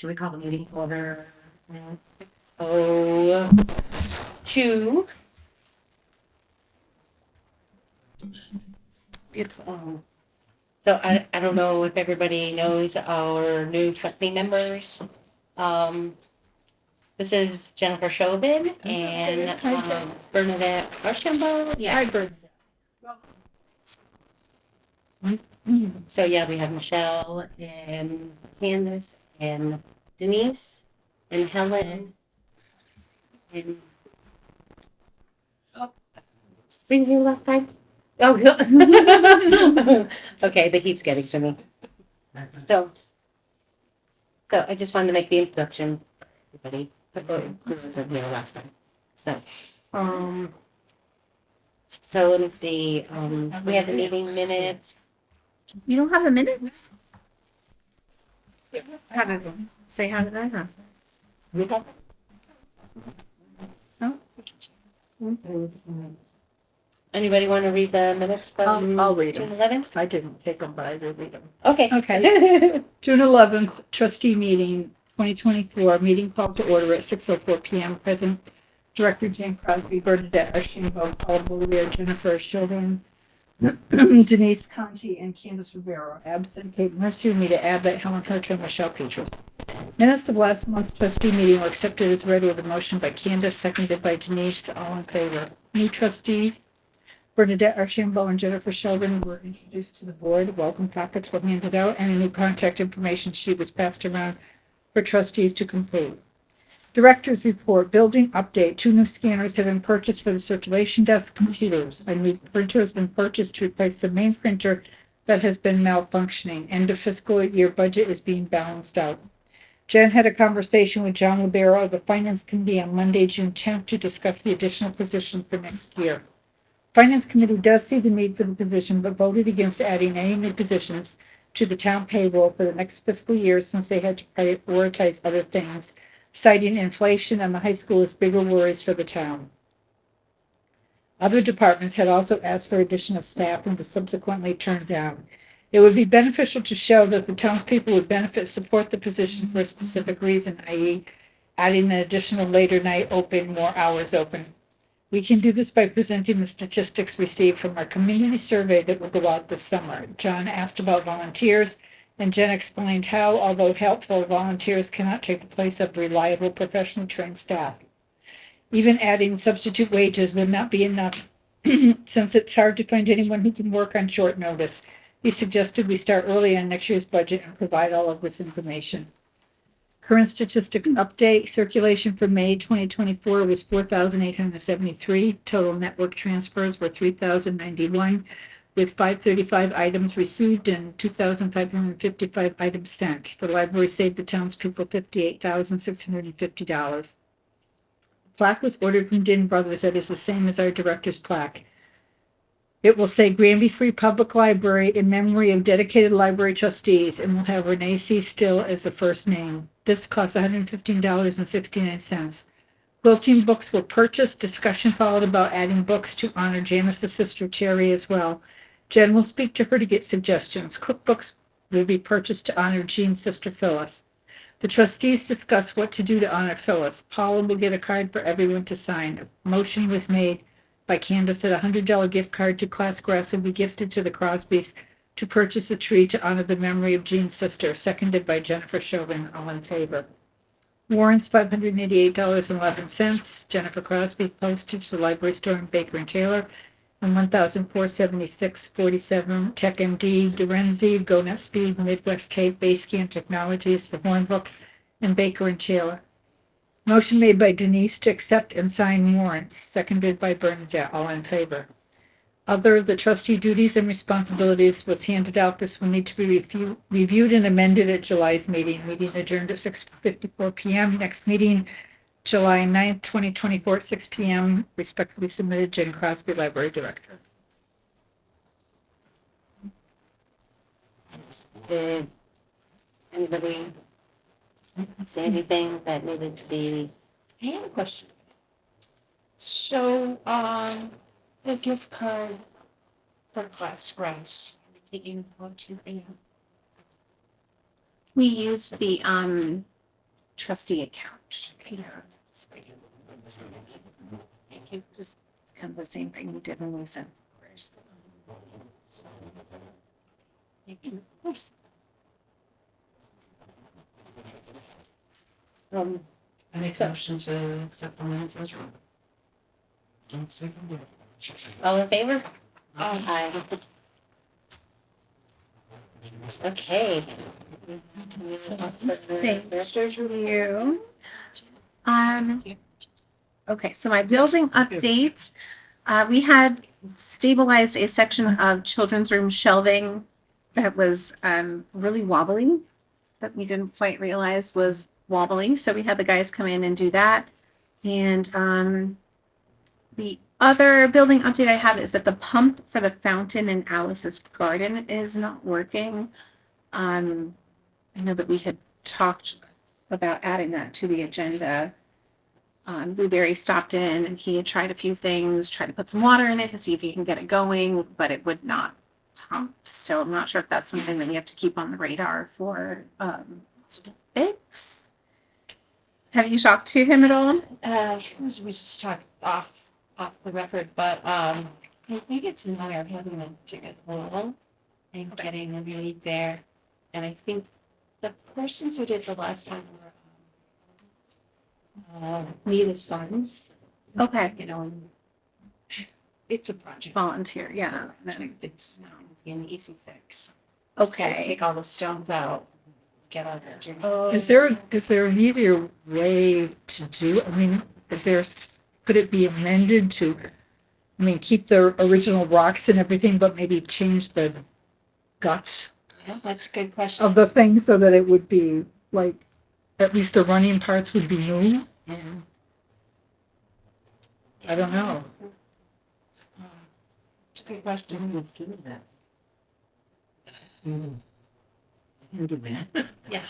Should we call the meeting order? 6:02. It's So I don't know if everybody knows our new trustee members. Um, this is Jennifer Chauvin and Bernadette Archambault. Yeah. Hi, Bernadette. So yeah, we have Michelle and Candace and Denise and Helen and bring you last time. Oh, okay, the heat's getting to me. So I just wanted to make the introduction, everybody, who wasn't here last time. Um, so let me see. We have the meeting minutes. You don't have the minutes? How did say how did I have? We have. No? Anybody want to read the minutes from I'll read June them. 11th? I didn't take them, but I will read them. Okay. Okay. June 11th, trustee meeting, 2024, meeting called to order at 6:04 p.m. Present Director Jane Crosby, Bernadette Archambault, Paul Boulier, Jennifer Chauvin, Denise Conti, and Candace Rivera. Absent Kate Mercier, Rita Abbott, Helen Herter, and Michelle Petras. Minutes of last month's trustee meeting were accepted as read with a motion by Candace, seconded by Denise. All in favor. New trustees, Bernadette Archambault and Jennifer Chauvin were introduced to the board. Welcome packets were handed out, and a new contact information sheet was passed around for trustees to complete. Director's report, building update. 2 new scanners have been purchased for the circulation desk computers. A new printer has been purchased to replace the main printer that has been malfunctioning. End of fiscal year budget is being balanced out. Jen had a conversation with John Libero of the Finance Committee on Monday, June 10th, to discuss the additional position for next year. Finance Committee does see the need for the position, but voted against adding any new positions to the town payroll for the next fiscal year since they had to prioritize other things, citing inflation and the high school as bigger worries for the town. Other departments had also asked for additional staff and was subsequently turned down. It would be beneficial to show that the townspeople would support the position for a specific reason, i.e. adding an additional later night open, more hours open. We can do this by presenting the statistics received from our community survey that will go out this summer. John asked about volunteers, and Jen explained how, although helpful, volunteers cannot take the place of reliable, professionally trained staff. Even adding substitute wages would not be enough since it's hard to find anyone who can work on short notice. He suggested we start early on next year's budget and provide all of this information. Current statistics update. Circulation for May 2024 was 4,873. Total network transfers were 3,091, with 535 items received and 2,555 items sent. The library saved the townspeople $58,650. The plaque was ordered from Din Brothers that is the same as our director's plaque. It will say Granby Free Public Library in memory of dedicated library trustees and will have Renee C. Still as the first name. This costs $115.69. Quilting books were purchased. Discussion followed about adding books to honor Janice's sister Terry as well. Jen will speak to her to get suggestions. Cookbooks will be purchased to honor Jean's sister Phyllis. The trustees discussed what to do to honor Phyllis. Paula will get a card for everyone to sign. A motion was made by Candace that a $100 gift card to Class Grass will be gifted to the Crosbys to purchase a tree to honor the memory of Jean's sister, seconded by Jennifer Chauvin. All in favor. Warrants, $588.11. Jennifer Crosby, postage, the library store in Baker and Taylor, and $1,476.47. Tech MD, Dorenzi, GoNet Speed, Midwest Tape, Basecamp Technologies, the Hornbook, and Baker and Taylor. Motion made by Denise to accept and sign warrants, seconded by Bernadette. All in favor. Other of the trustee duties and responsibilities was handed out. This will need to be reviewed and amended at July's meeting. Meeting adjourned at 6:54 p.m. Next meeting, July 9th, 2024, 6 p.m. Respectfully submitted, Jen Crosby, Library Director. Did anybody say anything that needed to be? I have a question. So, the gift card for Class Rice, taking volunteer. We use the trustee account. Just, it's kind of the same thing we did when we sent. I make a motion to accept the minutes as written. All in favor? Aye. Okay. Thank you. Okay, so my building update, we had stabilized a section of children's room shelving that was really wobbly, that we didn't quite realize was wobbly. So we had the guys come in and do that. And the other building update I have is that the pump for the fountain in Alice's garden is not working. I know that we had talked about adding that to the agenda. Blueberry stopped in and he had tried a few things, tried to put some water in it to see if he can get it going, but it would not pump. So I'm not sure if that's something that we have to keep on the radar for fix. Have you talked to him at all? We just talked off the record, but I think it's a matter of having them dig a hole and getting them really there. And I think the persons who did the last time were Nita's sons. Okay. You know, it's a project. Volunteer, yeah. It's a project. It's not an easy fix. Okay. Take all the stones out, get out there. Oh. Is there an easier way to do? I mean, could it be amended to? I mean, keep the original rocks and everything, but maybe change the guts Yeah, that's a good question. of the thing so that it would be like at least the running parts would be new. Yeah. I don't know. It's a good question. Yeah,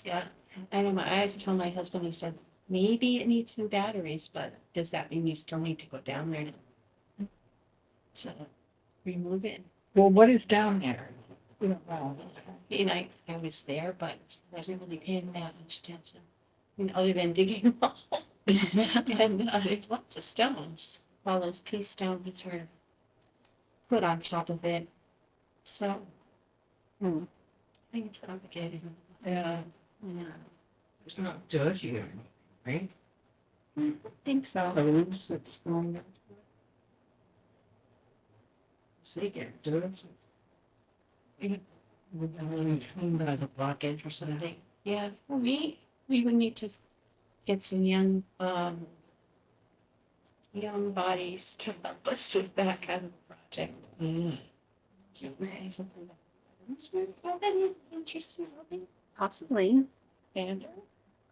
yeah. I know my eyes told my husband, he said, maybe it needs new batteries, but does that mean you still need to go down there to remove it? Well, what is down there? We don't know. And I was there, but I wasn't really paying that much attention. I mean, other than digging a hole. And there's lots of stones. All those pea stones were put on top of it. So, I think it's complicated. Yeah. Yeah, It's not dirty or anything, right? I think so. Hose that's going up. So they get dirty. Would that really clean as a blockage or something? Yeah, we would need to get some young bodies to help us with that kind of project. Have any interest in helping? Possibly. And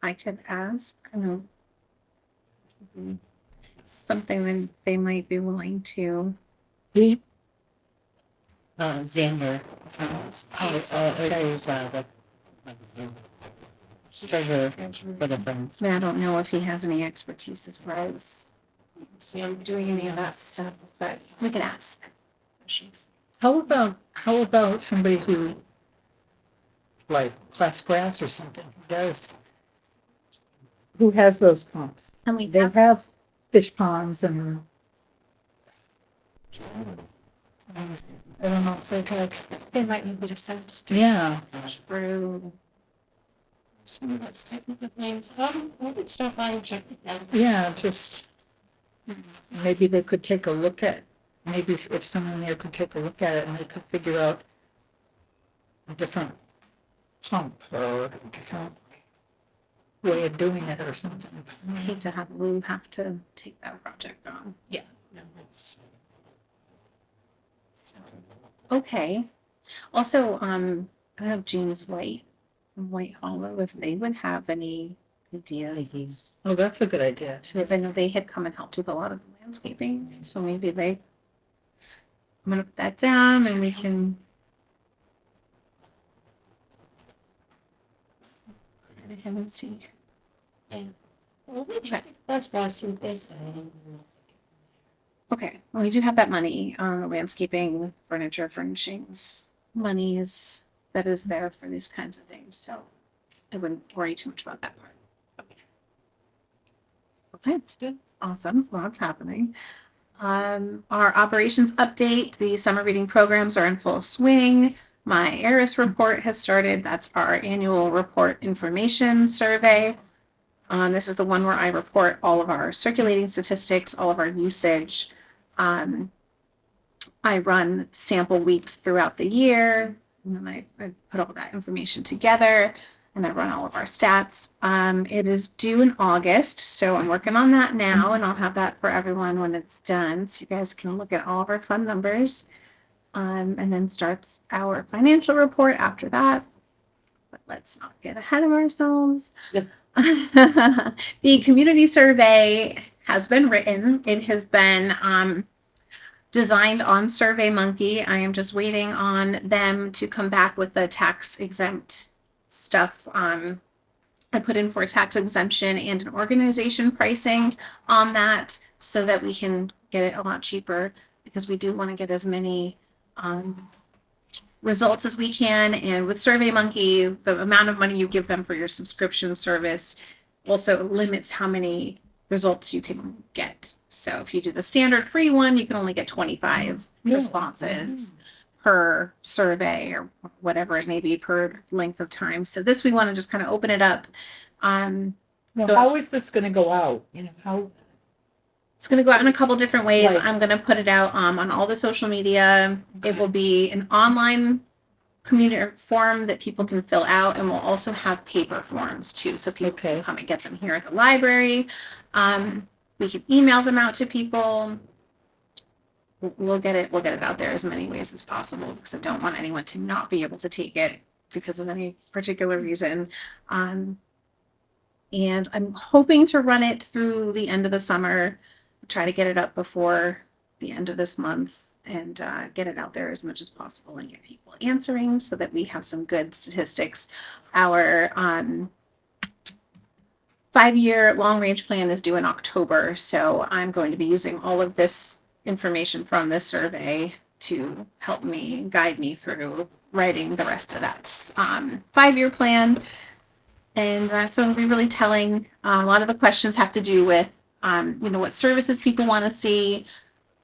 I could ask. I know. Something that they might be willing to. Xander. The treasurer for the friends. I don't know if he has any expertise as far as doing any of that stuff, but we can ask. How about somebody who, like class grass or something, who has those pumps? And we They have fish ponds and I don't know if they could. they might need to send Yeah. through. Some of those technical things. We could stop by and check with them. Yeah, just maybe they could take a look at, maybe if someone there could take a look at it and they could figure out a different pump or a different way of doing it or something. Hate to have Lou have to take that project on. Yeah, no, that's. So, okay. Also, I don't know, James White Hollow, if they would have any ideas. Oh, that's a good idea too. Because I know they had come and helped with a lot of the landscaping, so maybe I'm gonna put that down and we can. Go ahead and see. Well, that's awesome. Okay, well, we do have that money, landscaping, furniture, furnishings, monies that is there for these kinds of things, so I wouldn't worry too much about that part. Okay, it's good. Awesome. So lots happening. Our operations update, the summer reading programs are in full swing. My ARIS report has started. That's our annual report information survey. This is the one where I report all of our circulating statistics, all of our usage. I run sample weeks throughout the year, and then I put all that information together, and I run all of our stats. It is due in August, so I'm working on that now, and I'll have that for everyone when it's done, so you guys can look at all of our fun numbers. And then starts our financial report after that. But let's not get ahead of ourselves. Yep. The community survey has been written. It has been designed on SurveyMonkey. I am just waiting on them to come back with the tax exempt stuff. I put in for a tax exemption and an organization pricing on that so that we can get it a lot cheaper, because we do want to get as many results as we can. And with SurveyMonkey, the amount of money you give them for your subscription service also limits how many results you can get. So if you do the standard free one, you can only get 25 responses per survey, or whatever it may be, per length of time. So this, we want to just kind of open it up. Now, So- how is this gonna go out? You know, how, It's going to go out in a couple different ways. Right. I'm going to put it out on all the social media. It will be an online community form that people can fill out, and we'll also have paper forms too, so people Okay. can come and get them here at the library. We can email them out to people. We'll get it out there as many ways as possible, because I don't want anyone to not be able to take it because of any particular reason. And I'm hoping to run it through the end of the summer, try to get it up before the end of this month, and get it out there as much as possible and get people answering so that we have some good statistics. Our 5-year long range plan is due in October, so I'm going to be using all of this information from this survey to help me guide me through writing the rest of that 5-year plan. And so it'll be really telling. A lot of the questions have to do with what services people want to see,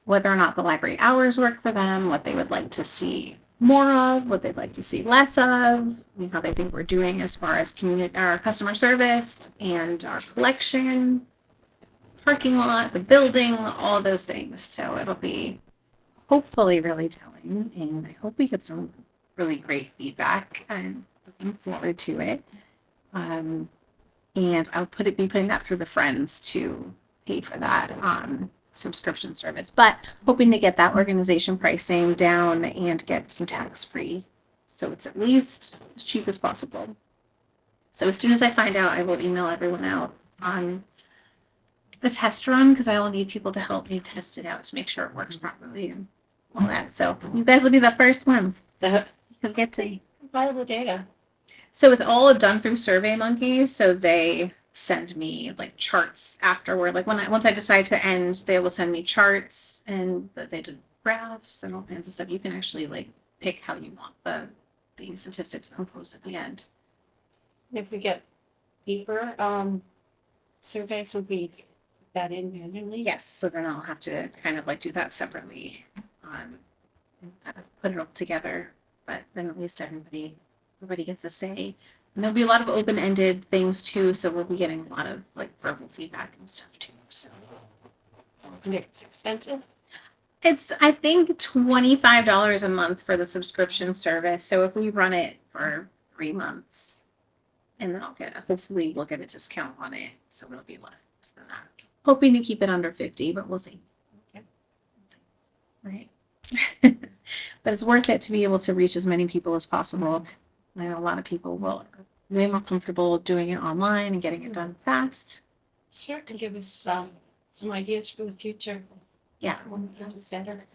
whether or not the library hours work for them, what they would like to see more of, what they'd like to see less of, how they think we're doing as far as our customer service and our collection, parking lot, the building, all those things. So it'll be hopefully really telling, and I hope we get some really great feedback. I'm looking forward to it. And I'll be putting that through the Friends to pay for that subscription service, but hoping to get that organization pricing down and get some tax free, so it's at least as cheap as possible. So as soon as I find out, I will email everyone out on a test run, because I will need people to help me test it out to make sure it works properly and all that. So you guys will be the first ones. You'll get to Follow the data. So it's all done through SurveyMonkey. So they send me like charts afterward. Like once I decide to end, they will send me charts, and they did graphs and all kinds of stuff. You can actually like pick how you want the statistics composed at the end. If we get deeper, surveys will be that in manually. Yes. So then I'll have to kind of like do that separately, and kind of put it all together. But then at least everybody gets a say. And there'll be a lot of open-ended things too, so we'll be getting a lot of like verbal feedback and stuff too. So It's expensive. it's, I think, $25 a month for the subscription service. So if we run it for 3 months, and then hopefully we'll get a discount on it, so it'll be less than that. Hoping to keep it under 50, but we'll see. Okay. Right. But it's worth it to be able to reach as many people as possible. I know a lot of people will be way more comfortable doing it online and getting it done fast. Sure, to give us some ideas for the future. Yeah, It's better.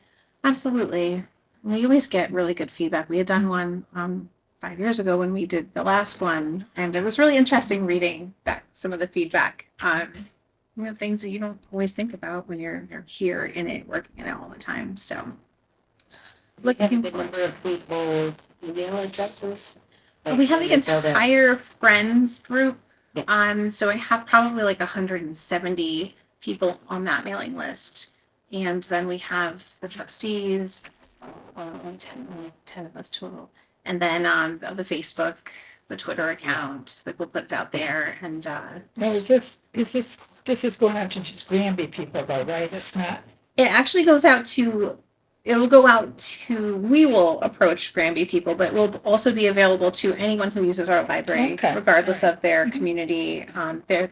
absolutely. We always get really good feedback. We had done one 5 years ago when we did the last one, and it was really interesting reading back some of the feedback. Things that you don't always think about when you're here in it, working in it all the time. So looking The forward number of people's email addresses. We have the entire Friends group So I have probably like 170 people on that mailing list. And then we have the trustees, only 10 of us total. And then the Facebook, the Twitter account, that we'll put it out there. And Now, this is going out to just Granby people though, right? It's not, it actually goes out to, it'll go out to, we will approach Granby people, but will also be available to anyone who uses our library, Okay. regardless of their community. Their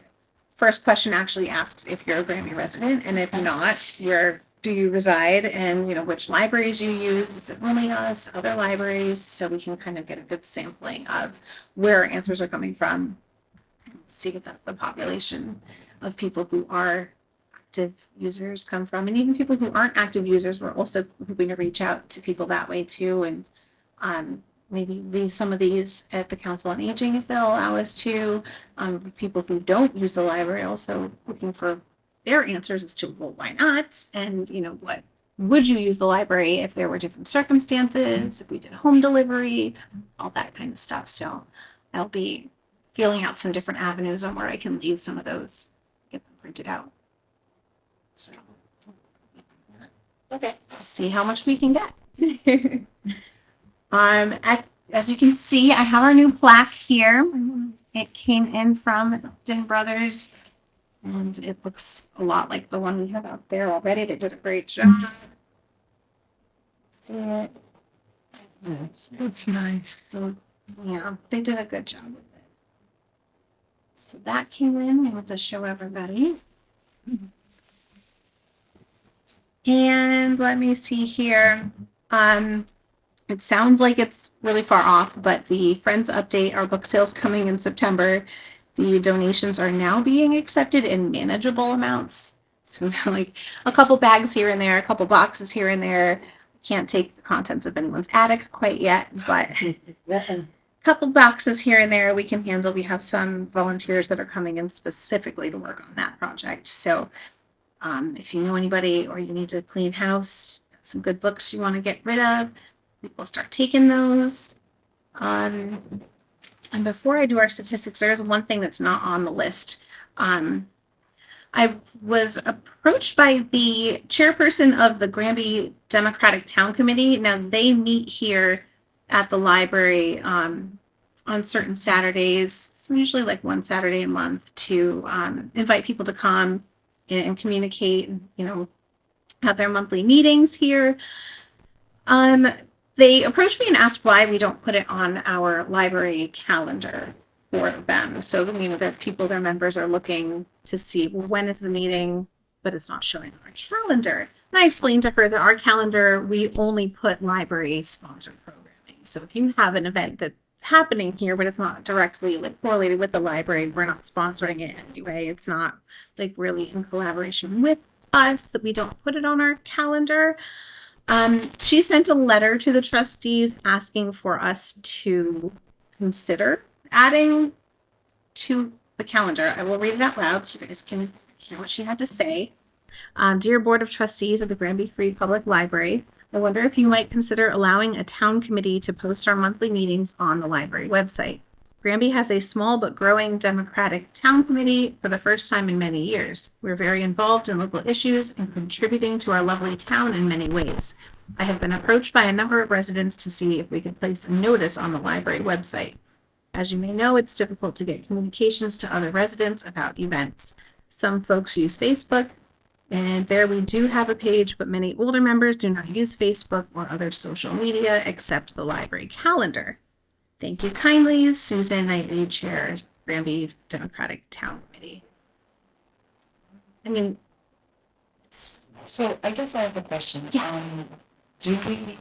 first question actually asks if you're a Granby resident, and if not, where do you reside, and which libraries you use. Is it only us, other libraries? So we can kind of get a good sampling of where our answers are coming from. See what the population of people who are active users come from, and even people who aren't active users, we're also hoping to reach out to people that way too, and maybe leave some of these at the Council on Aging if they'll allow us to. People who don't use the library, also looking for their answers as to, well, why not? And what would you use the library if there were different circumstances, if we did home delivery, all that kind of stuff. So I'll be feeling out some different avenues on where I can leave some of those, get them printed out. So, Okay. see how much we can get. As you can see, I have our new plaque here. It came in from Din Brothers, and it looks a lot like the one we have out there already. They did a great job. See it? it's nice. So, yeah, they did a good job with it. So that came in. I want to show everybody. And let me see here. It sounds like it's really far off, but the Friends update, our book sales coming in September. The donations are now being accepted in manageable amounts. So like a couple bags here and there, a couple boxes here and there. Can't take the contents of anyone's attic quite yet, but a couple boxes here and there we can handle. We have some volunteers that are coming in specifically to work on that project. So if you know anybody or you need to clean house, some good books you want to get rid of, we'll start taking those. And before I do our statistics, there's one thing that's not on the list. I was approached by the chairperson of the Granby Democratic Town Committee. Now they meet here at the library on certain Saturdays. It's usually like one Saturday a month to invite people to come and communicate, have their monthly meetings here. They approached me and asked why we don't put it on our library calendar for them. So, their members are looking to see, well, when is the meeting, but it's not showing on our calendar. And I explained to her that our calendar, we only put library sponsored programming. So if you have an event that's happening here, but it's not directly correlated with the library, we're not sponsoring it anyway. It's not really in collaboration with us, that we don't put it on our calendar. She sent a letter to the trustees asking for us to consider adding to the calendar. I will read it out loud so you guys can hear what she had to say. Dear Board of Trustees of the Granby Free Public Library, I wonder if you might consider allowing a town committee to post our monthly meetings on the library website. Granby has a small but growing Democratic Town Committee for the first time in many years. We're very involved in local issues and contributing to our lovely town in many ways. I have been approached by a number of residents to see if we could place a notice on the library website. As you may know, it's difficult to get communications to other residents about events. Some folks use Facebook, and there we do have a page, but many older members do not use Facebook or other social media except the library calendar. Thank you kindly, Susan Knightley, Chair, Granby Democratic Town Committee. So I guess I have a question. Yeah. Do we,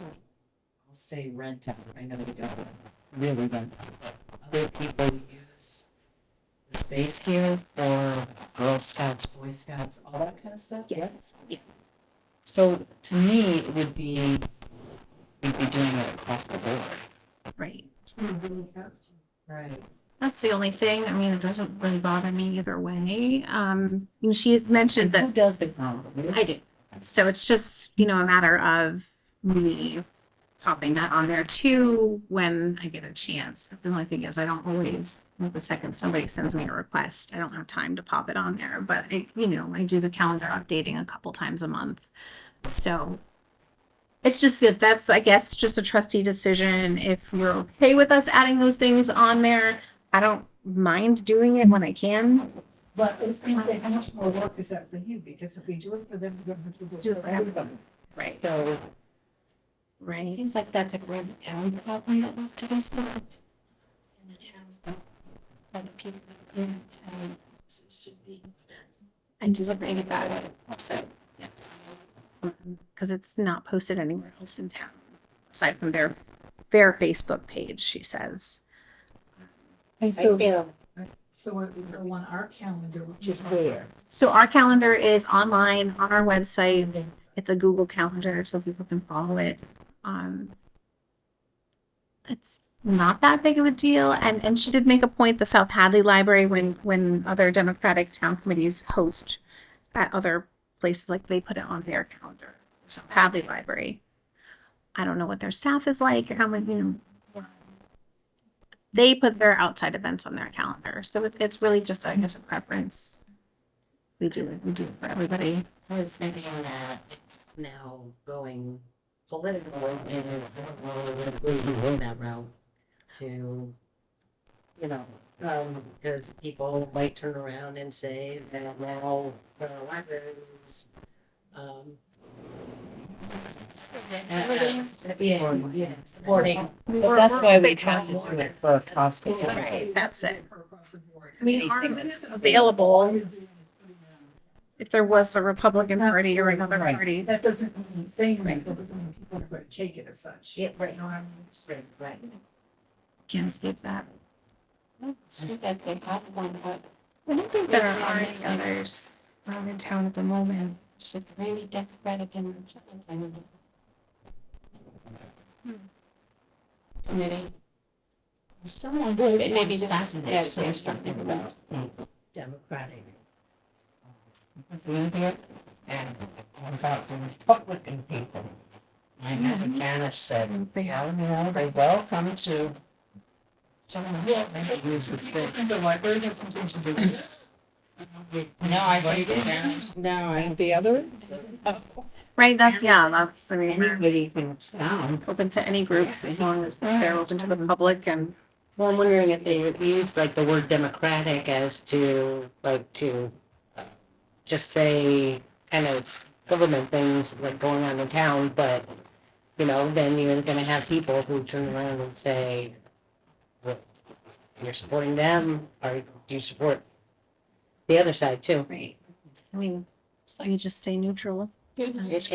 I'll say rent out, I know we don't really rent out, but other people use the space here for Girl Scouts, Boy Scouts, all that kind of stuff? Yes. Yeah. So to me, it would be, we'd be doing it across the board. Right. Right. That's the only thing. It doesn't really bother me either way. She had mentioned Who that does the calendar? I do. So it's just, a matter of me popping that on there too when I get a chance. The only thing is I don't always, the second somebody sends me a request, I don't have time to pop it on there, but I do the calendar updating a couple times a month. So it's just that that's, I guess, just a trustee decision. If you're okay with us adding those things on there, I don't mind doing it when I can. But it's gonna say, how much more work is that for you? Because if we do it for them, we're going to do it for everybody. Right. So, Right. It seems like that's a Granby town problem that needs to be solved. In the towns, other people in Granby town, so it should be. I do agree with that also. Yes. Because it's not posted anywhere else in town aside from their Facebook page, she says. And I so, feel, so it would go on our calendar, which is where? So our calendar is online on our website. It's a Google Calendar, so people can follow it. It's not that big of a deal, and she did make a point. The South Hadley Library, when other Democratic town committees host at other places, like they put it on their calendar. South Hadley Library. I don't know what their staff is like, or how many. They put their outside events on their calendar, so it's really just, I guess, a preference. We do it for everybody. I was thinking that it's now going political and we're going that route to, because people might turn around and say that now the libraries, supporting. But that's why we try to do it for cost. Right, that's it. I mean, Anything that's available. If there was a Republican Party or another Right. party. that doesn't mean saying that, that doesn't mean people are going to take it as such. Yeah, right. You know what I mean? Right. Can't skip that. See that they have one, but I don't think there are any others around in town at the moment. it's a Granby Democratic and committee. Someone Maybe that's there's something about. Democratic. And about the Republican people. I had Janice said, they welcome to someone who maybe use the space. The library has something to do with it. No, I think it. No, And the other? Right, that's, I mean, we're anybody can sound. open to any groups as long as they're open to the public and. Well, I'm wondering if they would use like the word democratic as to just say kind of government things like going on in town, but then you're gonna have people who turn around and say, well, you're supporting them, or do you support the other side too? Right. I mean, so you just stay neutral. It's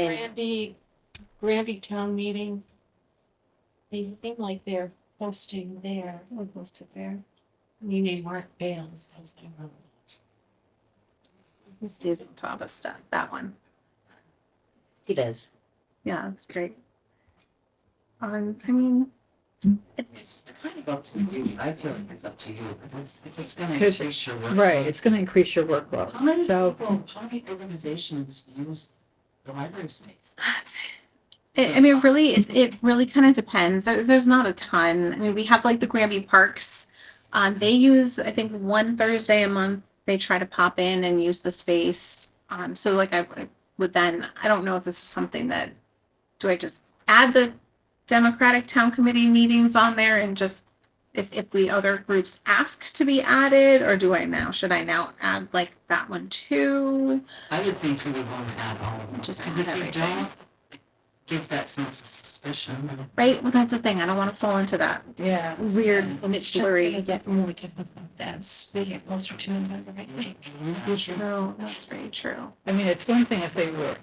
Granby town meeting. They seem like they're posting there. We'll post it there. I mean, they weren't bans posting on. He stays on top of stuff, that one. He does. Yeah, that's great. I mean, It's kind of up to you. I feel like it's up to you because it's going to 'Cause- increase your work. Right, it's going to increase your workload. How many So, people, how many organizations use the library space? it really kind of depends. There's not a ton. I mean, we have like the Granby Parks. They use, I think, one Thursday a month. They try to pop in and use the space. So like I would then, I don't know if this is something that, do I just add the Democratic Town Committee meetings on there and just, if the other groups ask to be added, or should I now add like that one too? I would think you would want to add all of them. Just Because if add you everything. don't, it gives that sense of suspicion. Right? Well, that's the thing. I don't want to fall into that yeah. weird And it's just blurry. gonna get more difficult as we get closer to November, I think. True. That's very true. I mean, it's one thing if they were,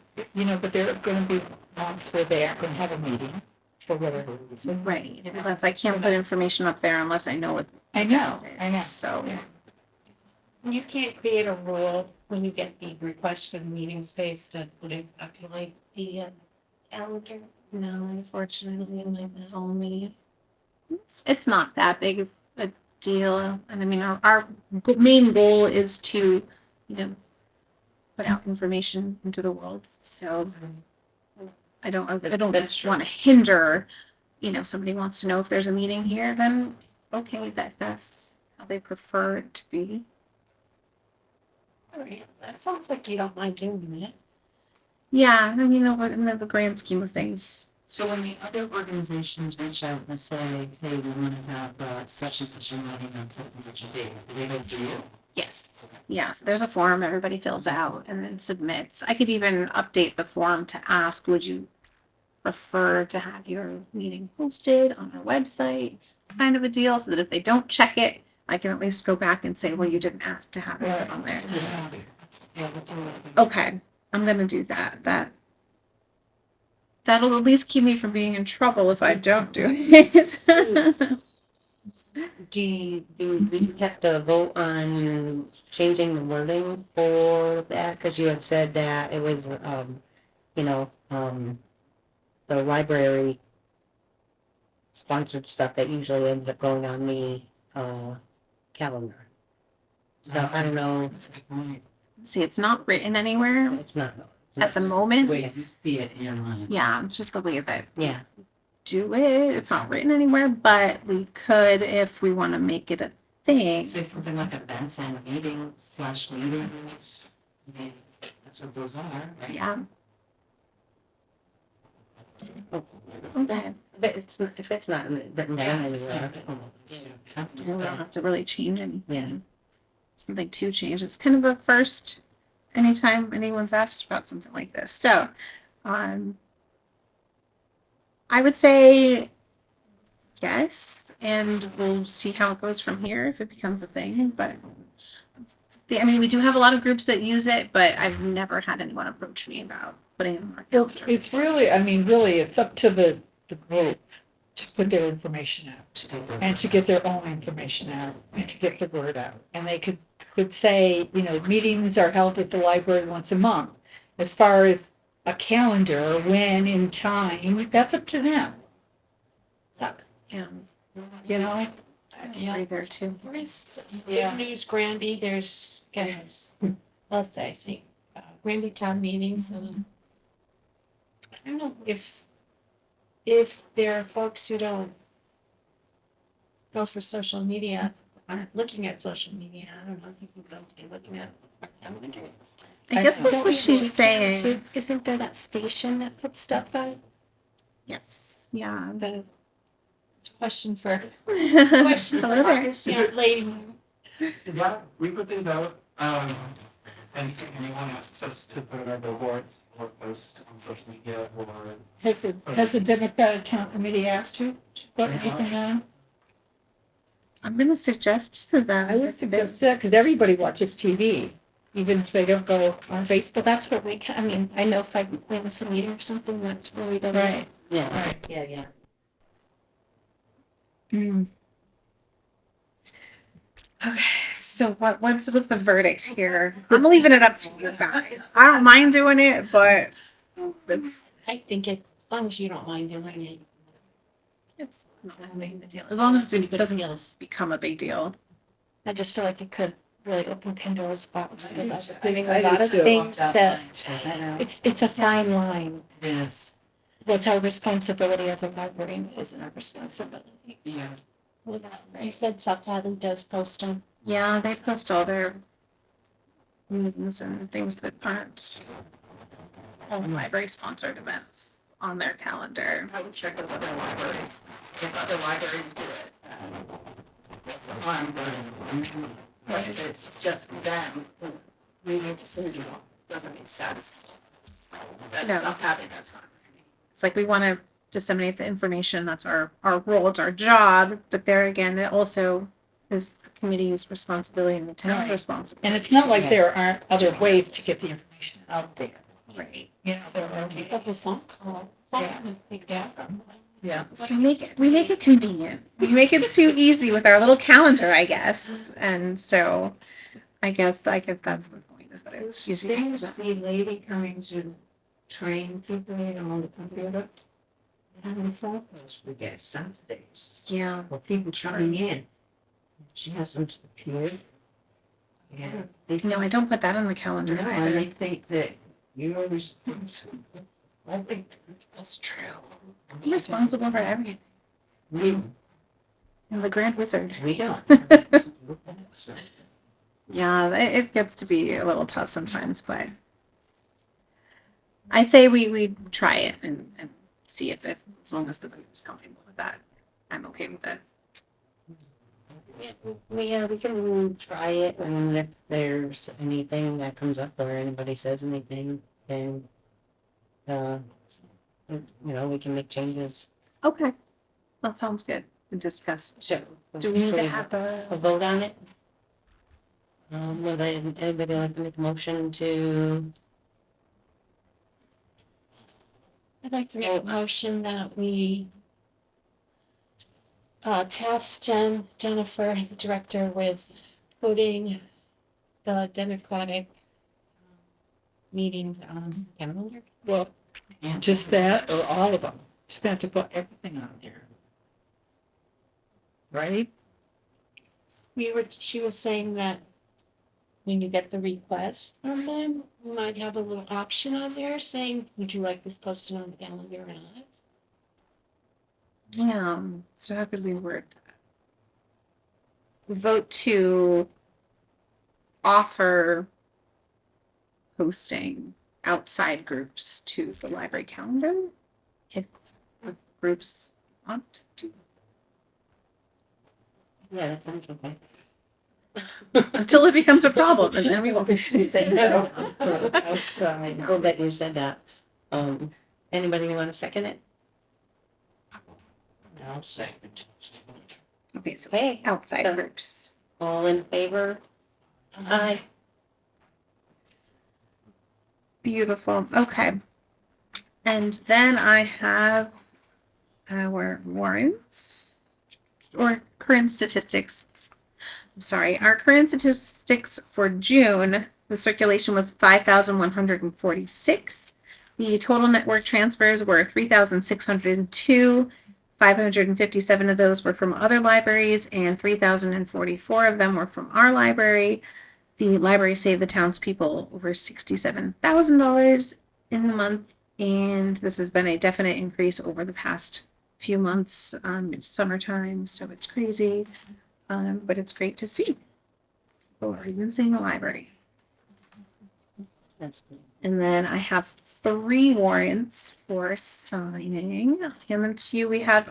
but there are going to be months where they aren't going to have a meeting for whatever reason. Right. That's, I can't put information up there unless I know it. I know. So, You can't create a rule when you get the request for the meeting space to put it populate the calendar. no, unfortunately, it's only, it's not that big of a deal. And I mean, our main goal is to, put out information into the world. So I don't just want to hinder somebody wants to know if there's a meeting here, then okay, that's how they prefer it to be. All right, that sounds like you don't mind doing it. Yeah, I mean, in the grand scheme of things, So when the other organizations reach out and say, hey, we want to have such and such a meeting on such and such a date, do they go through you? yes. Yeah, so there's a form everybody fills out and then submits. I could even update the form to ask, would you prefer to have your meeting posted on our website? Kind of a deal, so that if they don't check it, I can at least go back and say, well, you didn't ask to have it on there. Yeah, that's all. Okay, I'm gonna do that. That'll at least keep me from being in trouble if I don't do it. Do you have to vote on changing the wording for that? Because you had said that it was, the library sponsored stuff that usually ended up going on the, calendar. So I don't know, That's a good point. See, it's not written anywhere it's not. at the moment. The way you see it in your mind. Yeah, it's just the way that Yeah, do it. It's not written anywhere, but we could if we want to make it a thing. Say something like events and meetings. I mean, that's what those are, right? Yeah. Okay. if it's not written down anywhere. We don't have to really change anything. Yeah. Something to change. It's kind of a first anytime anyone's asked about something like this. So, I would say yes, and we'll see how it goes from here if it becomes a thing. But we do have a lot of groups that use it, but I've never had anyone approach me about putting it on our calendar. It's really, really, it's up to the group to put their information out and to get their own information out and to get the word out. And they could say, meetings are held at the library once a month. As far as a calendar, when in time, that's up to them. Yeah, Yeah. Yeah. agree there too. There is Yeah. Big News Granby, there's, let's say, I see, Granby town meetings, and I don't know if there are folks who don't go for social media, aren't looking at social media, I don't know, people don't be looking at our calendar. I guess that's Don't what we she's really saying. can't, isn't there that station that puts stuff out? Yes. Yeah. The question for, Hello there. this young lady. Yeah, we put things out, and anyone asks us to put it on billboards or post on social media or. Has the Democratic Town Committee asked you to put anything on? I'm going to suggest to them. I would suggest that, because everybody watches TV, even if they don't go on Facebook. But that's where we, I know if I witness a meeting or something, that's where we don't. Right. Yeah, Right. yeah. Okay, so what's the verdict here? I'm leaving it up to you guys. I don't mind doing it, but I think it, as long as you don't mind doing it. it's not that big of a deal. As long as it doesn't Skills. become a big deal. I just feel like it could really open Pandora's box. I do with too. doing I a do lot of too. things that, It it's a fine line. is, What's our responsibility as a library and what isn't our responsibility? yeah. You said South Hadley does post them. Yeah, they post all their meetings and things that aren't library sponsored events on their calendar. I would check with other libraries, if other libraries do it. That's all I'm doing. But if it's just them, reading the syndrome doesn't make sense. That's No. not having that's not. It's like we want to disseminate the information. That's our role. It's our job. But there again, it also is the committee's responsibility and the town's Right. responsibility. And it's not like there aren't other ways to get the information out there. Right. There are. Couple phone call. Yeah. So we make it convenient. We make it too easy with our little calendar, I guess. And so I guess that's the point, is that it's easy. the lady coming to train people on the computer. How many phone calls we get Saturdays? Yeah. Well, people trying in. She hasn't appeared. Yeah. No, I don't put that on the calendar No, and either. they think that you're responsible. I think That's true. I'm responsible for everything. We the Grand Wizard. go. Yeah, it gets to be a little tough sometimes, but I say we try it and see if it, as long as the group is comfortable with that, I'm okay with it. We can try it, and if there's anything that comes up or anybody says anything, then, we can make changes. Okay, that sounds good. We discuss. Sure. Do we need to Should have a a? vote on it? Would anybody like to make a motion to, I'd like to make a motion that we task Jennifer, the director, with putting the Democratic meetings on calendar. Well, just that or all of them? Just have to put everything on there. Right? She was saying that when you get the request from them, you might have a little option on there saying, would you like this posted on the calendar or not? Yeah, so how could we word that? Vote to offer hosting outside groups to the library calendar if groups want to. yeah, that sounds okay. Until it becomes a problem, and then we won't. Say no. I'll bet you said that. Anybody want to second it? I'll second. Okay, so Okay, outside So- groups. all in favor? Aye. Beautiful. Okay. And then I have our warrants or current statistics. I'm sorry. Our current statistics for June, the circulation was 5,146. The total network transfers were 3,602. 557 of those were from other libraries, and 3,044 of them were from our library. The library saved the townspeople over $67,000 in the month, and this has been a definite increase over the past few months. It's summertime, so it's crazy, but it's great to see. People are using the library. That's good. And then I have 3 warrants for signing. I'll hand them to you. We have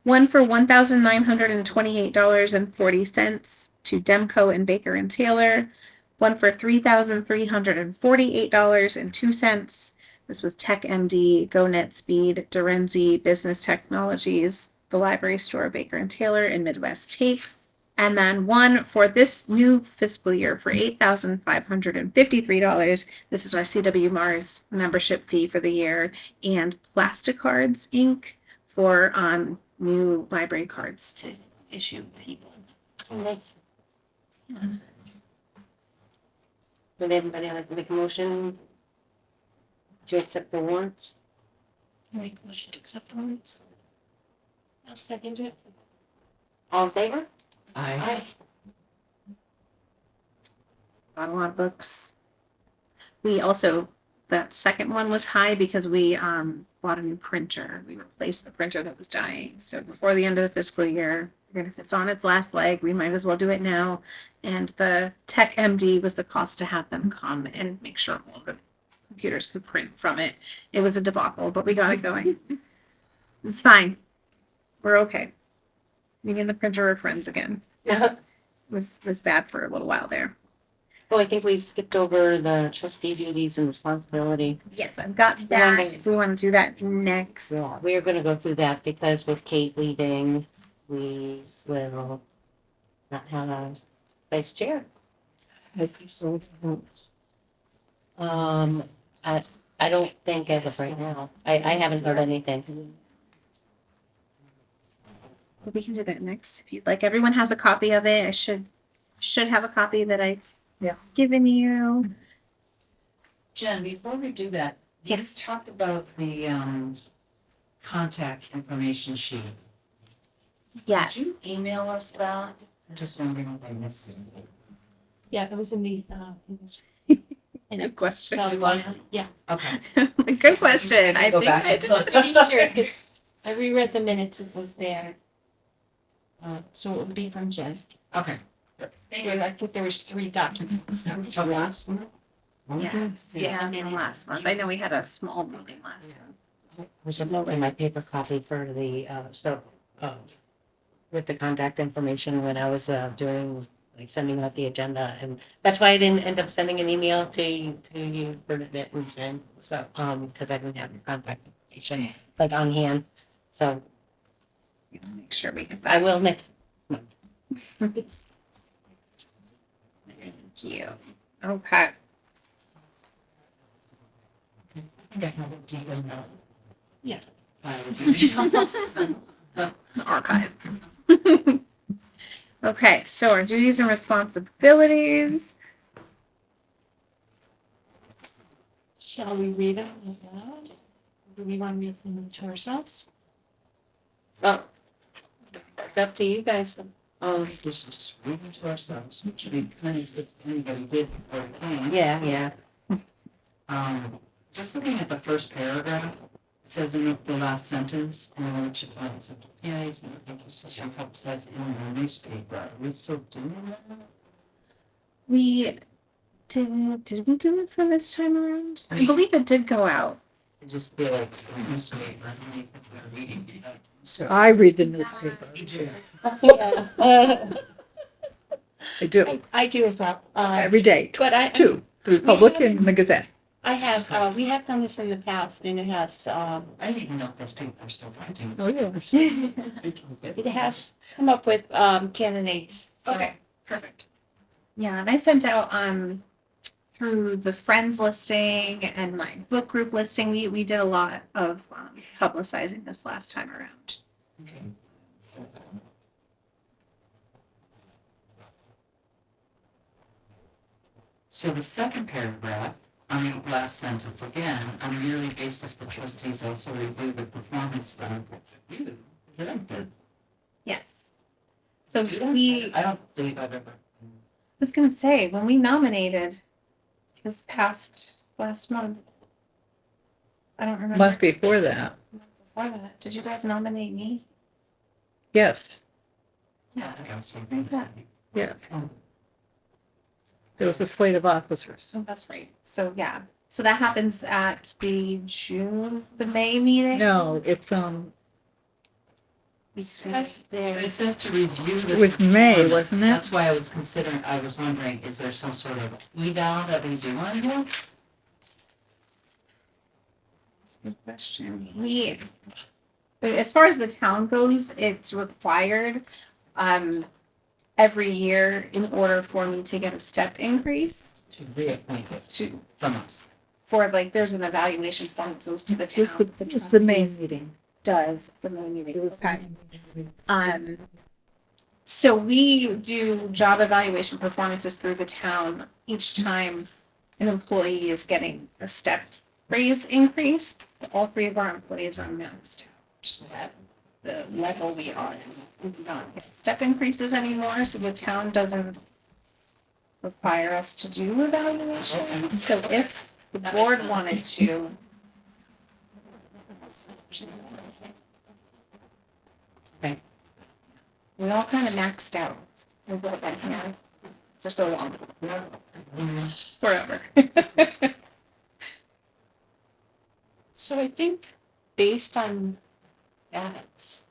one for $1,928.40 to Demco and Baker and Taylor. One for $3,348.02. This was Tech MD, GoNet Speed, Dorenzi, Business Technologies, the Library Store, Baker and Taylor, and Midwest Tape. And then one for this new fiscal year for $8,553. This is our CW Mars membership fee for the year, and Plasticards Inc. for new library cards to issue people. Nice. Would everybody like to make a motion to accept the warrants? Make a motion to accept the warrants. I'll second it. All in favor? Aye. Got a lot of books. We also, that second one was high because we bought a new printer. We replaced the printer that was dying. So before the end of the fiscal year, if it's on its last leg, we might as well do it now. And the Tech MD was the cost to have them come and make sure all the computers could print from it. It was a debacle, but we got it going. It's fine. We're okay. Me and the printer are friends again. Yeah. Was bad for a little while there. Oh, I think we skipped over the trustee duties and responsibility. Yes, I've got that. If we want to do that next. Yeah, we are gonna go through that because with Kate leaving, we will not have a vice chair. I don't think as of right now. I haven't heard anything. But we can do that next if you'd like. Everyone has a copy of it. I should have a copy that I've given you. Jen, before we do that, you Yes. talked about the contact information sheet. Yes. Did you email us that? I'm just wondering if I missed it. Yeah, it was in the, in a Good question. It was, yeah. Okay. Good question. I Go think back I and did. look. Pretty sure, because I reread the minutes, it was there. So it would be from Jen. Okay. I think there was 3 documents. The last one? Yes, yeah, the last month. I know we had a small meeting last month. There's a note in my paper copy for the, with the contact information when I was, doing, like, sending out the agenda, and that's why I didn't end up sending an email to you, Bernadette and Jen, so, because I didn't have your contact information, like, on hand, so Make sure we get I that. will next month. Thank you. Okay. Yeah. The archive. Okay, so our duties and responsibilities. Shall we read them aloud? Do we want to read them to ourselves? Oh, it's up to you guys. Just read it to ourselves, which would be kind of if anybody did or can. Yeah. Just looking at the first paragraph, it says in the last sentence, which applies, yeah, he's not, I guess, social help says in the newspaper. Are we still doing that? We did we do it for this time around? I believe it did go out. I just feel like the newspaper, I mean, they're reading it. So. I read the newspaper. I do, I do as well. every day, But I, two, the Republic and the Gazette. I have, we have done this in the past and it has, I didn't even know if those people are still printing. Oh, yeah. it has come up with, candidates. So- Okay, perfect. Yeah, and I sent out through the friends listing and my book group listing. We did a lot of publicizing this last time around. So the second paragraph, I mean, last sentence, again, on a yearly basis, the trustees also review the performance of you. Yes. So we, I I don't believe I've ever. was gonna say, when we nominated this past last month, I don't remember. Month before that, Before that, did you guys nominate me? yes, I think I was. yes. There was a slate of officers. Oh, that's right. So yeah, so that happens at the May meeting. No, it's, It says there. But it says to review the. It was May, performance. wasn't it? That's why I was wondering, is there some sort of eval that we do on here? That's a good question. But as far as the town goes, it's required every year in order for me to get a step increase To reappoint it from us. for like there's an evaluation form that goes to the town. It's the May meeting. Does the May meeting. Okay. So we do job evaluation performances through the town each time an employee is getting a step raise increase. All 3 of our employees are maxed out at the level we are. We do not get step increases anymore, so the town doesn't require us to do evaluations. So if the board wanted to, we all kind of maxed out. We've all been here for so long. Forever. So I think based on that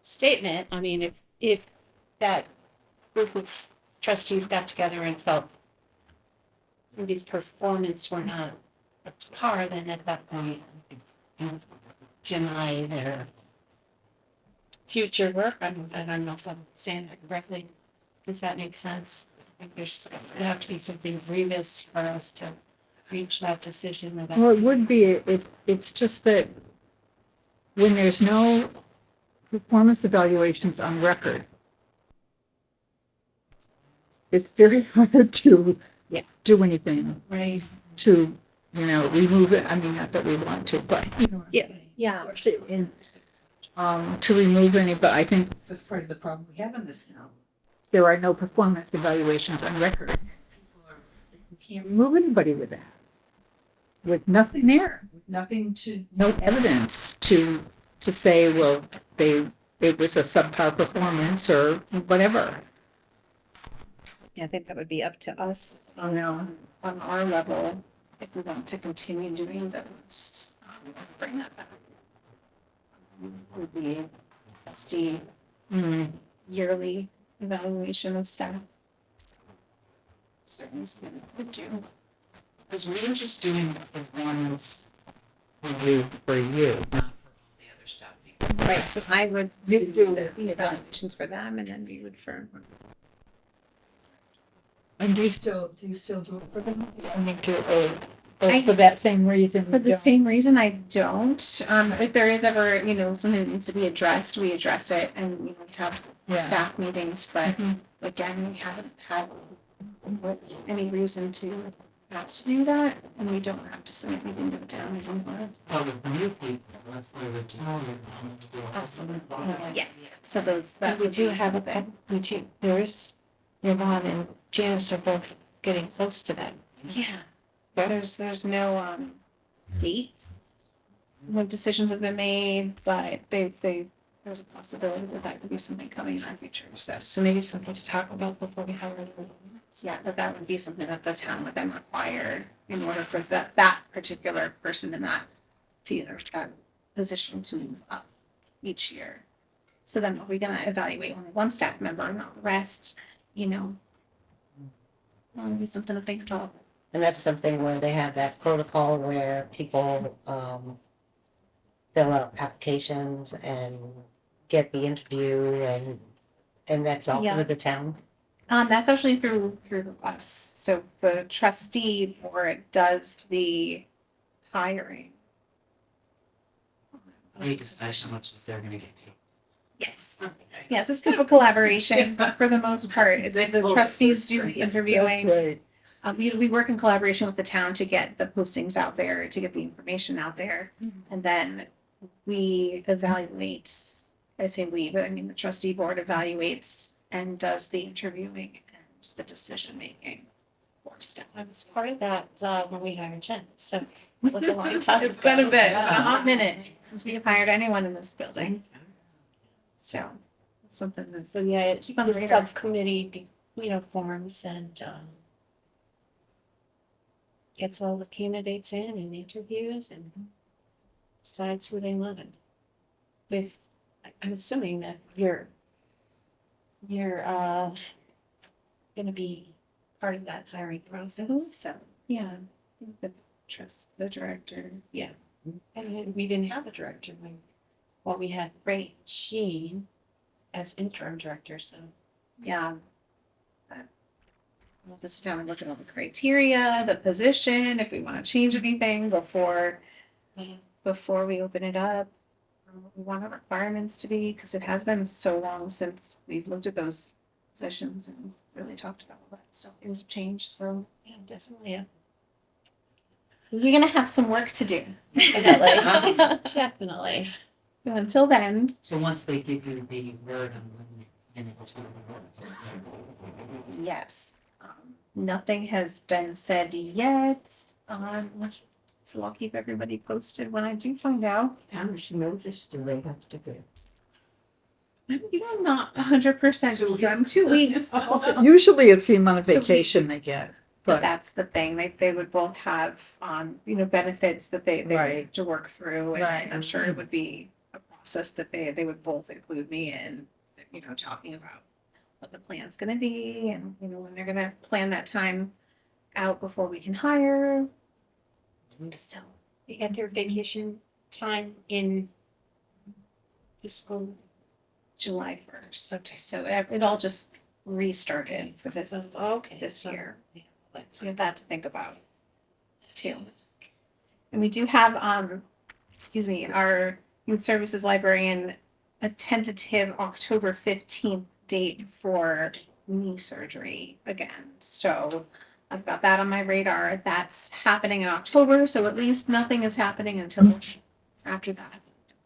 statement, I mean, if that group of trustees got together and felt somebody's performance were not up to par, then at that point, deny their future work. I don't know if I'm saying that correctly. Does that make sense? I think there's gonna have to be something grievous for us to reach that decision or that. Well, it would be, it's just that when there's no performance evaluations on record, it's very hard to do anything Right. to, remove it. I mean, not that we want to, but, Yeah. to remove any, but I think that's part of the problem we have in this town. There are no performance evaluations on record. You can't remove anybody with that. With nothing there, with nothing to, no evidence to to say, well, it was a subpar performance or whatever. Yeah, I think that would be up to us on our level if we want to continue doing those. Bring that back. Would be trustee yearly evaluation of staff. Certainly something we could do. Because we were just doing the ones For you, not for all the other stuff. Right, so I would do the evaluations for them and then we would for. and do you still do it for them? I mean, I- for that same reason. For the same reason, I don't. If there is ever, something that needs to be addressed, we address it and, we have Yeah. staff meetings, but Mhm. again, we haven't had any reason to have to do that, and we don't have to submit anything to the town anymore. Oh, the new people, that's the Italian. Yes, so those, that We would do be have a something. couple, there's, Yvonne and Janice are both getting close to that. Yeah. There's no, dates. No decisions have been made, but there's a possibility that could be something coming in the future, so. So maybe something to talk about before we have it. Yeah, that would be something that the town would then require in order for that particular person in that field or that position to move up each year. So then are we gonna evaluate only one staff member, not the rest, That would be something to think about. And that's something where they have that protocol where people, fill out applications and get the interview and that's all Yeah. through the town. That's actually through us. So the trustee board does the hiring. They decide how much they're gonna get paid. Yes. Yes, it's kind of a collaboration, but for the most part, the trustees do the interviewing. Right. We work in collaboration with the town to get the postings out there, to get the information out there. And then we evaluate, I say we, but I mean the trustee board evaluates and does the interviewing and the decision making for staff. I was part of that, when we hired Jen, so. it was a long time It's been a ago. bit, a hot minute since we have hired anyone in this building. So it's something that's, So, yeah, it's Keep on the the radar. subcommittee, forms and, gets all the candidates in and interviews and decides who they want. I'm assuming that you're gonna be part of that hiring process. so, yeah. The director, Yeah. And then we didn't have a director when we had Sheen as interim director, so. yeah. We'll just down and look at all the criteria, the position, if we want to change anything before we open it up. What we want our requirements to be, because it has been so long since we've looked at those positions and really talked about all that stuff. Things have changed, so Yeah, definitely, yeah. you're gonna have some work to do. Definitely. Definitely. But until then, So once they give you the word on when it was gonna be. yes. Nothing has been said yet. So I'll keep everybody posted when I do find out. How much notice do they have to give? I'm not 100% sure. 2 weeks. Usually it's the amount of vacation they get, But but that's the thing. They would both have, benefits that they Right. have to work through. And Right. I'm sure it would be a process that they would both include me in, talking about what the plan's gonna be and, when they're gonna plan that time out before we can hire. So, They got their vacation time in fiscal. July 1st. So it all just restarted for this Okay. this so- year. Yeah, that's So we have that to think about too. And we do have, our youth services librarian, a tentative October 15th date for knee surgery again. So I've got that on my radar. That's happening in October, so at least nothing is happening until after that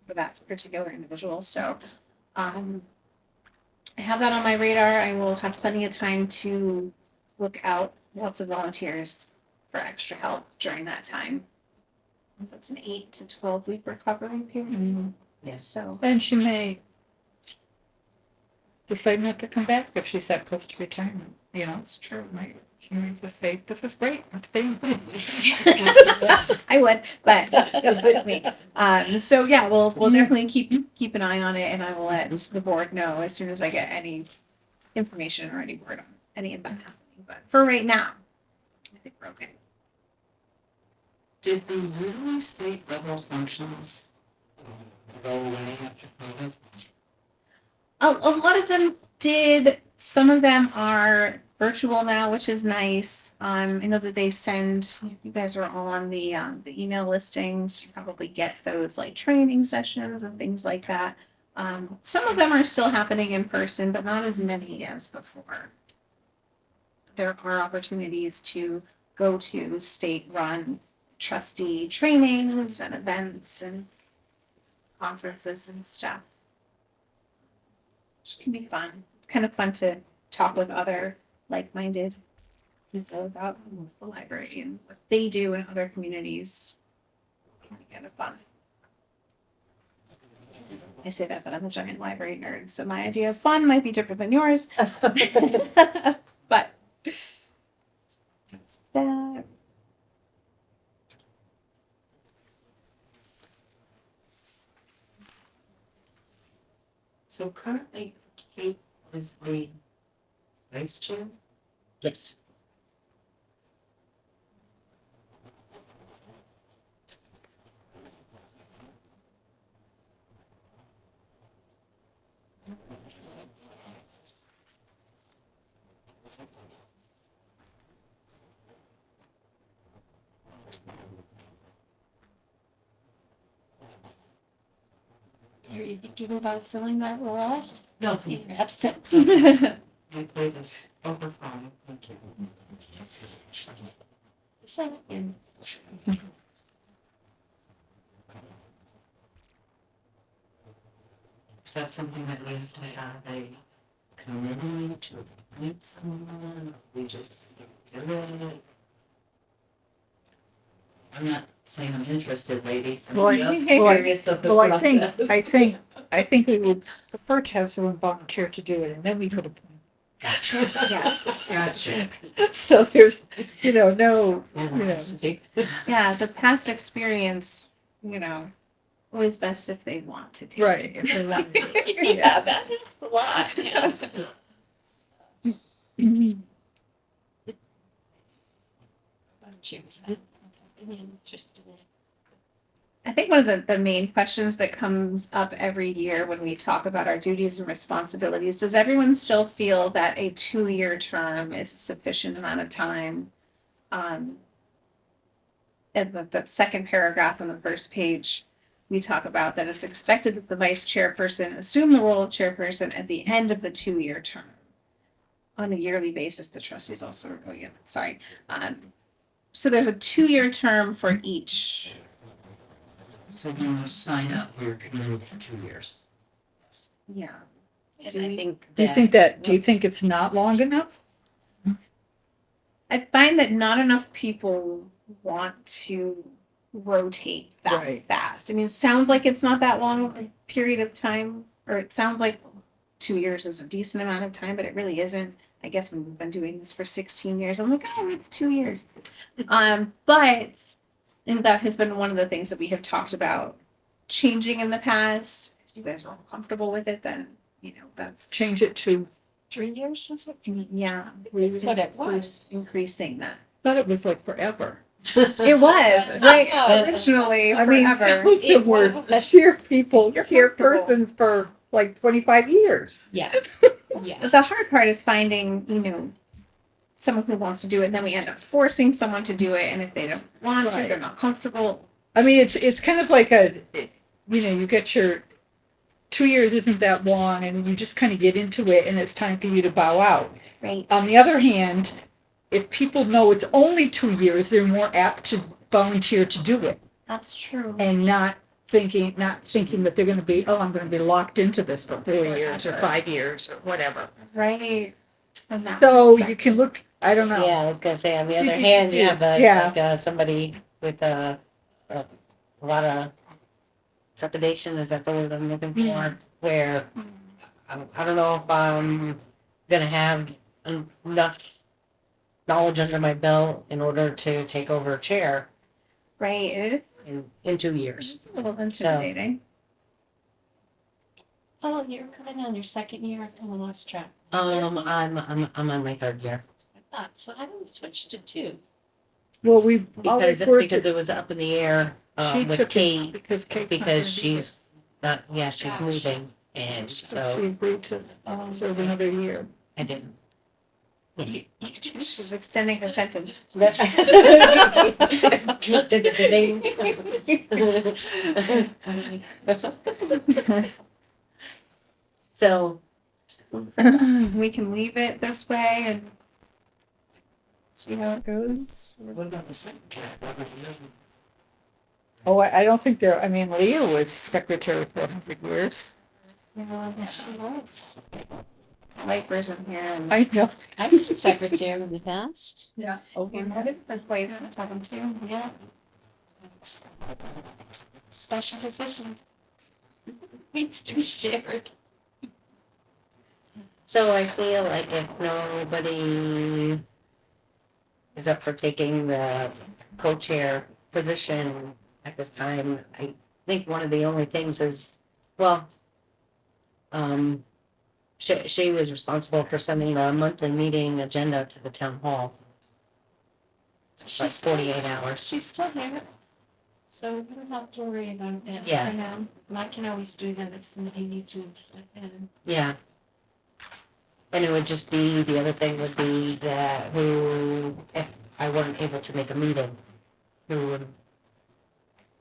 for that particular individual. So I have that on my radar. I will have plenty of time to look out lots of volunteers for extra help during that time. So it's an 8 to 12 week recovery period. Yes. So, And she may decide not to come back if she's that close to retirement. You know, it's true. She might just say, "This is great. I'm staying." I would, but it's me. So yeah, we'll definitely keep an eye on it, and I will let the board know as soon as I get any information or any word on any of that happening. But for right now, I think we're okay. Did the usually state level functions go away after COVID? A lot of them did. Some of them are virtual now, which is nice. I know that they send. You guys are all on the email listings. You probably get those like training sessions and things like that. Some of them are still happening in person, but not as many as before. There are opportunities to go to state-run trustee trainings and events and conferences and stuff. Which can be fun. It's kind of fun to talk with other like-minded people about the library and what they do in other communities. It can be kind of fun. I say that, but I'm a giant library nerd, so my idea of fun might be different than yours. But that's that. So currently Kate is the vice chair? Yes. Are you thinking about filling that role No, in your absence? my plate is overflowing, thank you. Second. Is that something that we have to have a committee to appoint someone? We just do it? I'm not saying I'm interested, ladies. I'm Well, just well, curious of the Well, process. I think we would prefer to have someone volunteer to do it, and then we could appoint. Yeah. Gotcha. So there's, no, Yeah, so past experience, always best if they want to do it. right. If they want to. Yeah, that's a lot. Yeah. Cheers. I'm interested in. I think one of the main questions that comes up every year when we talk about our duties and responsibilities, does everyone still feel that a 2-year term is a sufficient amount of time? And the second paragraph on the first page, we talk about that it's expected that the vice chairperson assume the role of chairperson at the end of the 2-year term. On a yearly basis, the trustees also, so there's a 2-year term for each. So when you sign up, you're committed for 2 years. Yeah. And Do I we- think Do you think it's not long enough? I find that not enough people want to rotate that Right. fast. I mean, it sounds like it's not that long of a period of time, or it sounds like 2 years is a decent amount of time, but it really isn't. I guess we've been doing this for 16 years. I'm like, oh, it's 2 years. But and that has been one of the things that we have talked about changing in the past. If you guys are comfortable with it, then that's Change it to, 3 years was it? yeah. That's what it was. Increasing that. thought it was like forever. It was right It was. originally I mean, forever. the word chairpersons for like 25 years. Yeah. Yeah. The hard part is finding, someone who wants to do it, and then we end up forcing someone to do it, and if they don't want to, Right. they're not comfortable. I mean, it's kind of like you get your 2 years isn't that long, and you just kind of get into it, and it's time for you to bow out. Right. On the other hand, if people know it's only 2 years, they're more apt to volunteer to do it, That's true. and not thinking that they're going to be, I'm going to be locked into this for 4 years or 5 years or whatever. Right. From that So you perspective. can look. I don't know. Yeah, I was gonna say, on the other hand, you have Yeah. like somebody with a lot of trepidation, is that the word I'm looking for? Where I don't know if I'm gonna have enough knowledge under my belt in order to take over a chair Right, it in 2 years. is a little intimidating. Oh, you're coming on your second year, I kind of lost track. I'm on my 3rd year. I thought, so I didn't switch to 2. Well, we always worked, Because it was up in the air, she with took it Kate, because Kate's not because gonna be she's not, she's Gotcha. moving, and here. So so she agreed to serve another year. I didn't. She's extending her sentence. So, We can leave it this way and see how it goes. What about the secretary? What would you do? Oh, I don't think there, I mean, Leah was secretary for 100 years. She was. Wipers in here and. I know. I've been secretary in the past. Yeah. Okay, I did for place to talk to. Yeah. Special position. Needs to be shared. so I feel like if nobody is up for taking the co-chair position at this time, I think one of the only things is, well, she was responsible for sending the monthly meeting agenda to the town hall. It's like 48 hours. She's still here. So we don't have to worry about that Yeah. for now. And I can always do that if somebody needs to step in. Yeah. And it would just be, the other thing would be that who, if I weren't able to make a meeting, who would,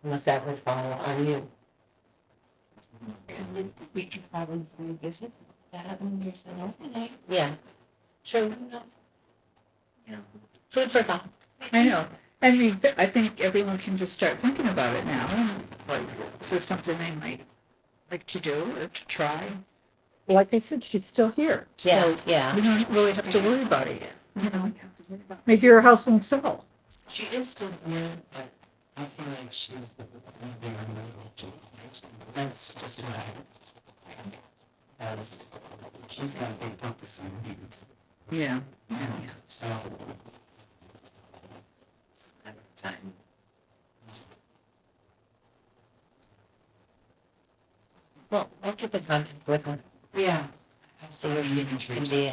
unless that would fall on you. And we could probably revisit that when there's an opening. Yeah. True. Food for thought. I know. I mean, I think everyone can just start thinking about it now. Like, is this something they might like to do or to try? Like I said, she's still here. Yeah, So yeah. we don't really have to worry about it yet. You know, maybe your house won't sell. She is still here, but I feel like she's the bigger middle. That's just what I, as she's got a big focus on these. Yeah. So. Time. Well, I'll keep in contact with her. Yeah. See what she can be.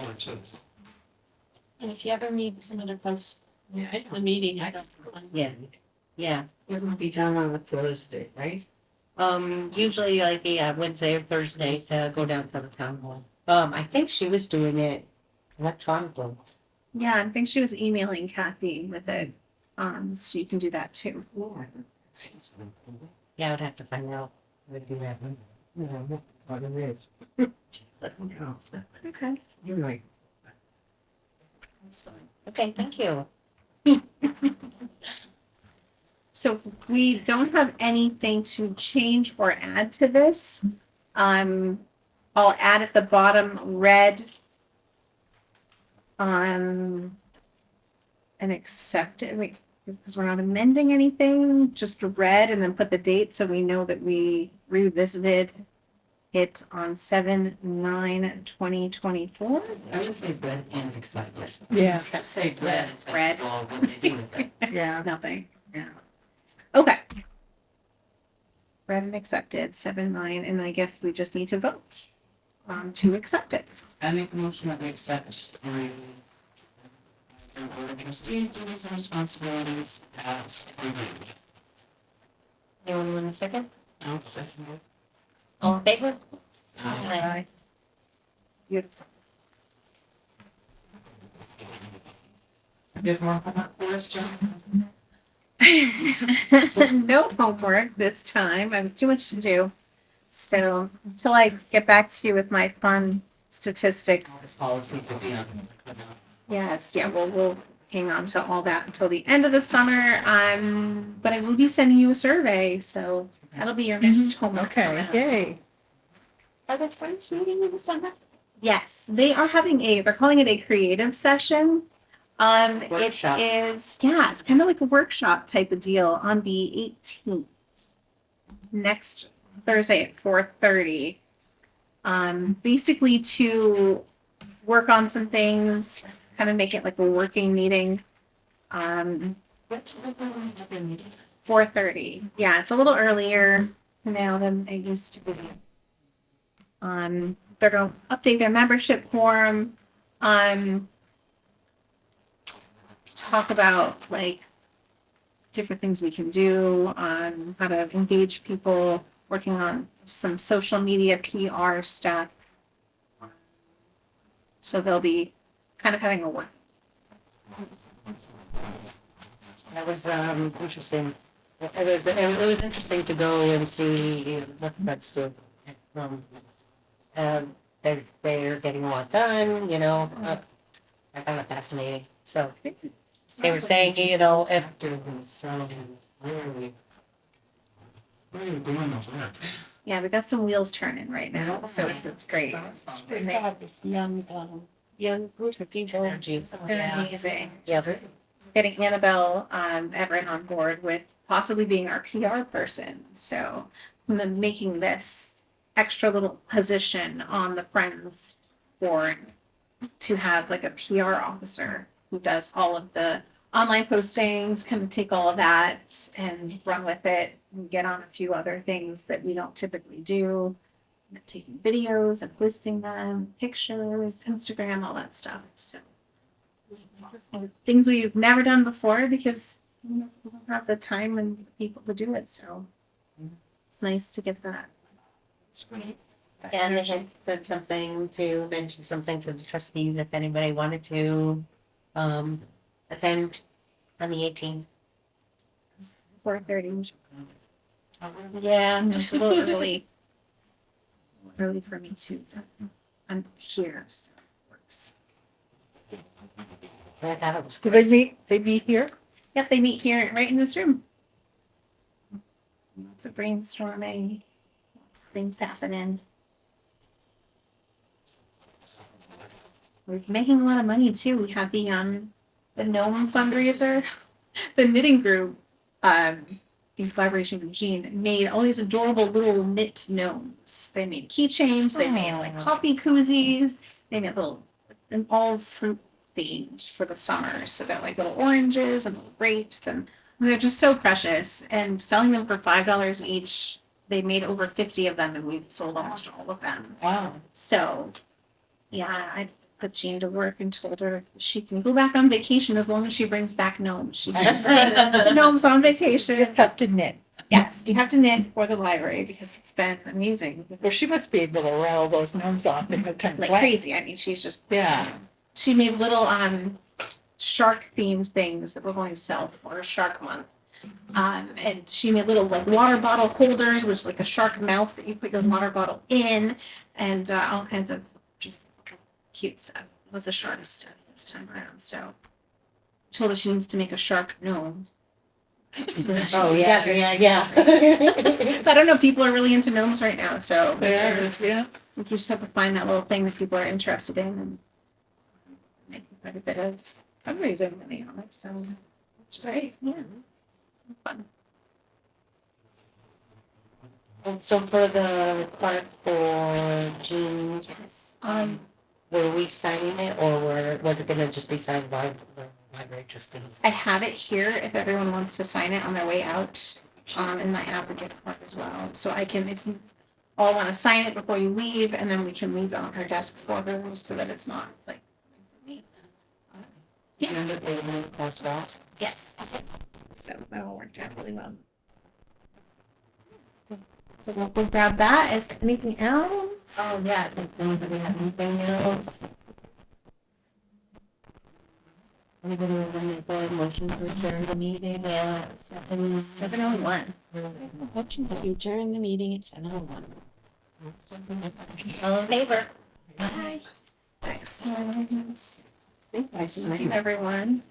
And if you ever need someone to host the meeting, I don't mind. Yeah. Yeah. It will be done on a Thursday, right? Usually like, Wednesday or Thursday to go down to the town hall. I think she was doing it electronically. Yeah, I think she was emailing Kathy with it. So you can do that too. Yeah, I'd have to find out. How to do that. What it is. Let me know. Okay. You're right. Okay, thank you. So we don't have anything to change or add to this. I'll add at the bottom red. And accept it, because we're not amending anything, just red and then put the date so we know that we revisited it on 7/9/2024. I would say red and excited. Yeah. Say red. It's like, Red. well, what they do with it. Yeah. Nothing. Yeah. Okay. Read and accepted, 7/9, and I guess we just need to vote to accept it. I make a motion that we accept the board of trustees duties and responsibilities as reviewed. Anyone want a second? No, second. All in favor? Aye. Beautiful. Get more homework for us, John? No homework this time. I have too much to do. So until I get back to you with my fun statistics, Policies will be on. yes, yeah, we'll hang on to all that until the end of the summer. But I will be sending you a survey, so that'll be your next homework. Okay. Yay. Are the French meeting in the summer? Yes, they're calling it a creative session. Workshop. It is, yeah, it's kind of like a workshop type of deal on the 18th. Next Thursday at 4:30. Basically to work on some things, kind of make it like a working meeting. What's the meeting? 4:30. Yeah, it's a little earlier now than it used to be. They're going to update their membership form. Talk about like different things we can do on how to engage people, working on some social media PR stuff. So they'll be kind of having a work. That was interesting. It was interesting to go and see what that's doing. They're getting a lot done, you know. I found it fascinating. So they were saying, you know, if Really, really doing the work. Yeah, we got some wheels turning right now, so it's great. They have this young group of people. They're amazing. yeah, Getting Annabelle Everett on board with possibly being our PR person. So I'm then making this extra little position on the Friends board to have like a PR officer who does all of the online postings, kind of take all of that and run with it and get on a few other things that we don't typically do. Taking videos and posting them, pictures, Instagram, all that stuff. So things we've never done before because we don't have the time and people to do it. So it's nice to get that. It's great. and they had said something to mention something to the trustees if anybody wanted to attend on the 18th. 4:30. Yeah, it's a little early. Early for me too. I'm here, so it works. So I thought it was Do great. they meet here? Yep, they meet here right in this room. Lots of brainstorming, lots of things happening. We're making a lot of money too. We have the gnome fundraiser, the knitting group, in collaboration with Jean, made all these adorable little knit gnomes. They made keychains, they made like coffee koozies, they made little and all fruit themed for the summer. So they're like little oranges and little grapes, and they're just so precious. And selling them for $5 each, they made over 50 of them, and we've sold almost all of them. Wow. So, yeah, I put Jean to work and told her she can go back on vacation as long as she brings back gnomes. She just gnomes on vacation. Just have to knit. Yes, you have to knit for the library because it's been amazing. Well, she must be able to rattle those gnomes off in no time Like flat. crazy. I mean, she's just Yeah. she made little shark themed things that we're going to sell for Shark Month. And she made little like water bottle holders, which is like a shark mouth that you put your water bottle in, and all kinds of just cute stuff. It was the shark stuff this time around. So I told her she needs to make a shark gnome. Oh, yeah. I don't know. People are really into gnomes right now, so Yeah. you just have to find that little thing that people are interested in and make quite a bit of fundraising money on it. So it's great. Yeah. Fun. So for the clerk for June, Yes. were we signing it or was it gonna just be signed by the library trustees? I have it here if everyone wants to sign it on their way out. And I have the gift card as well. So I can, if you all want to sign it before you leave, and then we can leave it on her desk for her so that it's not like for me. Do you remember the one cost us? Yes. So that all worked out really well. So we'll grab that. Is there anything else? Oh, yeah, does anybody have anything else? Anybody want to make a motion to adjourn the meeting at 7:01. Motion to adjourn the meeting at 7:01. All in favor? Bye. Excellent. I think I Thank you, everyone.